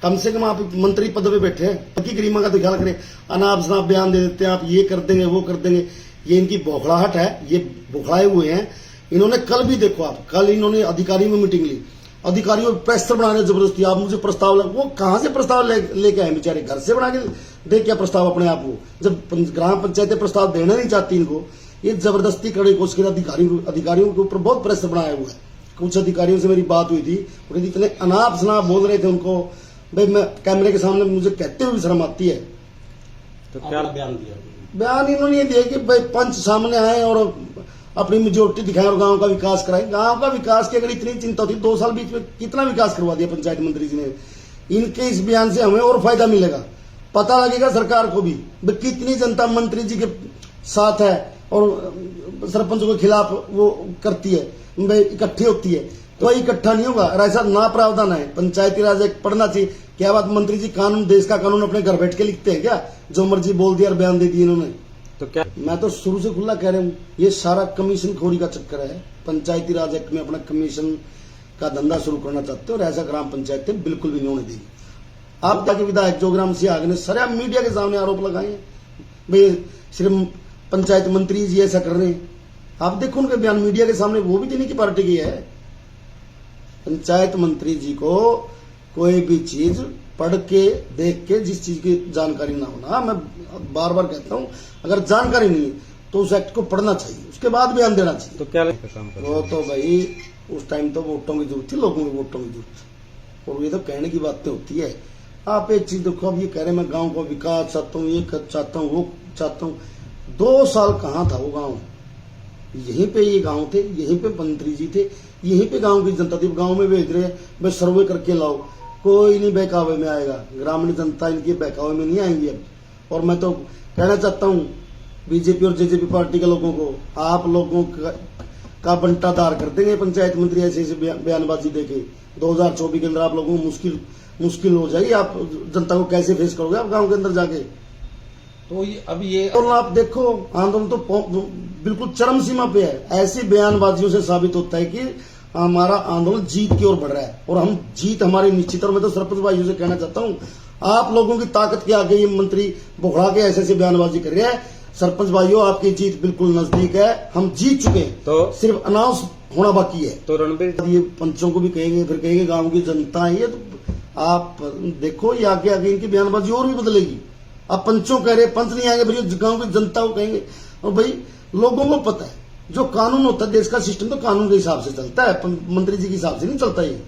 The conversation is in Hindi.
कम से कम आप मंत्री पद पे बैठे हैं, उनकी गरिमा का तो ख्याल करें। अनाप शनाप बयान दे देते हैं, आप ये कर देंगे वो कर देंगे। ये इनकी बौखलाहट है, ये बौखलाए हुए हैं। इन्होंने कल भी देखो आप, कल इन्होंने अधिकारियों में मीटिंग ली, अधिकारियों को प्रेशर बनाने जबरदस्ती, आप मुझे प्रस्ताव वो कहां से प्रस्ताव लेके आए बेचारे, घर से बना के दे क्या प्रस्ताव अपने आप को, जब ग्राम पंचायतें प्रस्ताव देना नहीं चाहती इनको, ये जबरदस्ती करने की कोशिश अधिकारियों के ऊपर बहुत प्रेशर बनाया हुआ है। कुछ अधिकारियों से मेरी बात हुई थी, उन्हें इतने अनाप शनाप बोल रहे थे उनको, भाई मैं कैमरे के सामने मुझे कहते हुए भी शर्म आती है। तो क्या बयान दिया? बयान इन्होंने ये दिया कि भाई पंच सामने आए और अपनी मेजोरिटी दिखाएं और गांव का विकास कराएं। गांव का विकास की अगर इतनी चिंता होती, 2 साल बीच में कितना विकास करवा दिया पंचायत मंत्री जी ने। इनके इस बयान से हमें और फायदा मिलेगा, पता लगेगा सरकार को भी कितनी जनता मंत्री जी के साथ है और सरपंचों के खिलाफ वो करती है, इकट्ठी होती है। तो वही इकट्ठा नहीं होगा, और ऐसा ना प्रावधान है। पंचायती राज एक्ट पढ़ना चाहिए। क्या बात, मंत्री जी कानून, देश का कानून अपने घर बैठ के लिखते हैं क्या? जो मर्जी बोल दिया और बयान दे दिए इन्होंने। तो क्या, मैं तो शुरू से खुला कह रहा हूँ, ये सारा कमीशन खोरी का चक्कर है। पंचायती राज एक्ट में अपना कमीशन का धंधा शुरू करना चाहते हो, और ऐसा ग्राम पंचायतें बिल्कुल भी नहीं होने देगी। आप जाके विधायक जोगराम सिंह आगे ने सारे मीडिया के सामने आरोप लगाए हैं, भाई सिर्फ पंचायत मंत्री जी ऐसा कर रहे हैं। आप देखो उनके बयान मीडिया के सामने, वो भी जिन्हीं की पार्टी की है। पंचायत मंत्री जी को कोई भी चीज पढ़ के देख के जिस चीज की जानकारी ना होना, मैं बार बार कहता हूं, अगर जानकारी नहीं है तो उस एक्ट को पढ़ना चाहिए, उसके बाद बयान देना चाहिए। तो क्या वो तो भाई उस टाइम तो वोटों की जरूरत थी, लोगों की वोटों की जरूरत थी, और ये तो कहने की बातें होती है। आप एक चीज देखो, अब ये कह रहे मैं गांव का विकास चाहता हूँ, ये चाहता हूँ, वो चाहता हूँ। 2 साल कहाँ था वो गाँव? यहीं पे ये गांव थे, यहीं पे मंत्री जी थे, यहीं पे गांव की जनता थी। गांव में भेज रहे हैं, भाई सर्वे करके लाओ, कोई नहीं बहकावे में आएगा। ग्रामीण जनता इनकी बहकावे में नहीं आएंगी अब। और मैं तो कहना चाहता हूँ बीजेपी और जेजेपी पार्टी के लोगों को, आप लोगों का बंटाधार कर देंगे पंचायत मंत्री ऐसे ऐसे बयानबाजी देके। 2024 के अंदर आप लोगों को मुश्किल हो जाएगी। आप जनता को कैसे फेस करोगे आप गाँव के अंदर जाके? तो अब ये आप देखो, आंदोलन तो बिल्कुल चरम सीमा पे है। ऐसी बयानबाजियों से साबित होता है कि हमारा आंदोलन जीत की ओर बढ़ रहा है, और हम जीत हमारी निश्चित। और मैं तो सरपंच भाइयों से कहना चाहता हूं, आप लोगों की ताकत के आगे ये मंत्री बुखड़ा के ऐसे बयानबाजी कर रहे हैं। सरपंच भाइयों, आपकी जीत बिल्कुल नजदीक है, हम जीत चुके हैं, तो सिर्फ अनाउंस होना बाकी है। तो रणबीर, ये पंचों को भी कहेंगे, फिर कहेंगे गांव की जनता है ये, तो आप देखो ये आगे आगे इनकी बयानबाजी और भी बदलेगी। अब पंचों कह रहे, पंच नहीं आएंगे, फिर गांव की जनता को कहेंगे। और भाई लोगों को पता है, जो कानून होता है देश का सिस्टम तो कानून के हिसाब से चलता है, मंत्री जी के हिसाब से नहीं चलता ये।